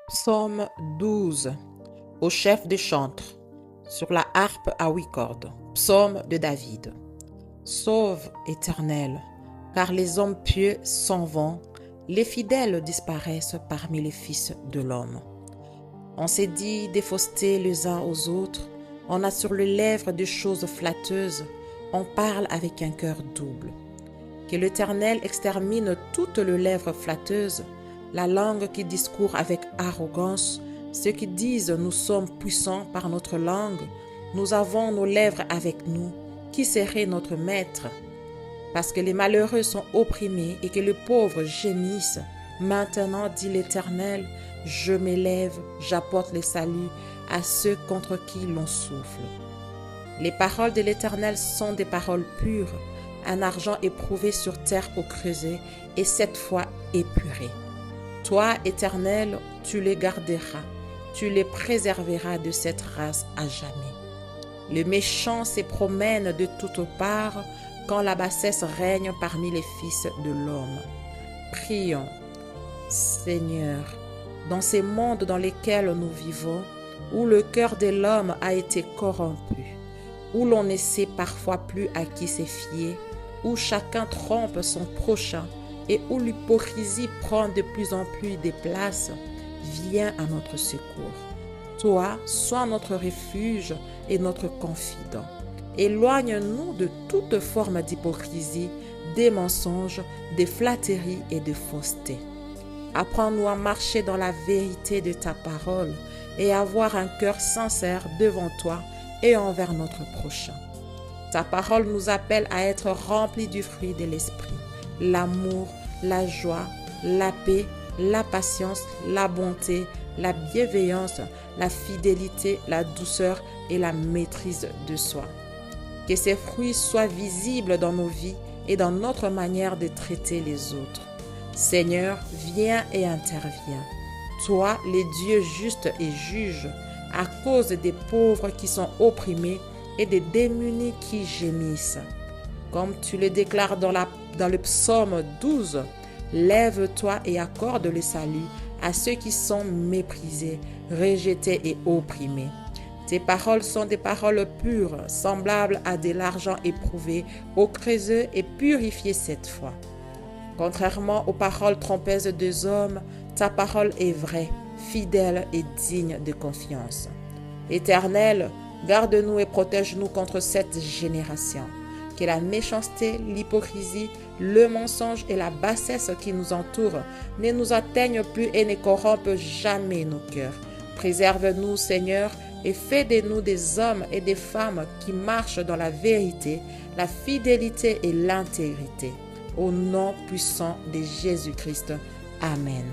Psaume 12 au chef des chantres, sur la harpe à 8 cordes. Psaume de David. Sauve, Éternel, car les hommes pieux s'en vont, les fidèles disparaissent parmi les fils de l'homme. On s'est dit des faussetés les uns aux autres, on a sur les lèvres des choses flatteuses, on parle avec un cœur double. Que l'Éternel extermine toutes les lèvres flatteuses, la langue qui discourt avec arrogance, ceux qui disent nous sommes puissants par notre langue, nous avons nos lèvres avec nous, qui serait notre maître? Parce que les malheureux sont opprimés et que les pauvres gémissent. Maintenant, dit l'Éternel, je m'élève, j'apporte le salut à ceux contre qui l'on souffle. Les paroles de l'Éternel sont des paroles pures, un argent éprouvé sur terre au creuset et 7 fois épuré. Toi, Éternel, tu les garderas, tu les préserveras de cette race à jamais. Le méchant se promène de toutes parts quand la bassesse règne parmi les fils de l'homme. Prions. Seigneur, dans ces mondes dans lesquels nous vivons, où le cœur de l'homme a été corrompu, où l'on ne sait parfois plus à qui se fier, où chacun trompe son prochain et où l'hypocrisie prend de plus en plus de place, viens à notre secours. Toi, sois notre refuge et notre confident. Éloigne-nous de toute forme d'hypocrisie, des mensonges, des flatteries et de fausseté. Apprends-nous à marcher dans la vérité de ta parole et à avoir un cœur sincère devant toi et envers notre prochain. Ta parole nous appelle à être remplis du fruit de l'esprit, l'amour, la joie, la paix, la patience, la bonté, la bienveillance, la fidélité, la douceur et la maîtrise de soi. Que ces fruits soient visibles dans nos vies et dans notre manière de traiter les autres. Seigneur, viens et interviens. Toi, les dieux justes et juges, à cause des pauvres qui sont opprimés et des démunis qui gémissent. Comme tu le déclares dans le psaume 12, lève-toi et accorde le salut à ceux qui sont méprisés, rejetés et opprimés. Tes paroles sont des paroles pures, semblables à de l'argent éprouvé, au creuset et purifié 7 fois. Contrairement aux paroles trompeuses des hommes, ta parole est vraie, fidèle et digne de confiance. Éternel, garde-nous et protège-nous contre cette génération. Que la méchanceté, l'hypocrisie, le mensonge et la bassesse qui nous entourent ne nous atteignent plus et ne corrompent jamais nos cœurs. Préserve-nous, Seigneur, et fais de nous des hommes et des femmes qui marchent dans la vérité, la fidélité et l'intégrité. Au nom puissant de Jésus-Christ. Amen.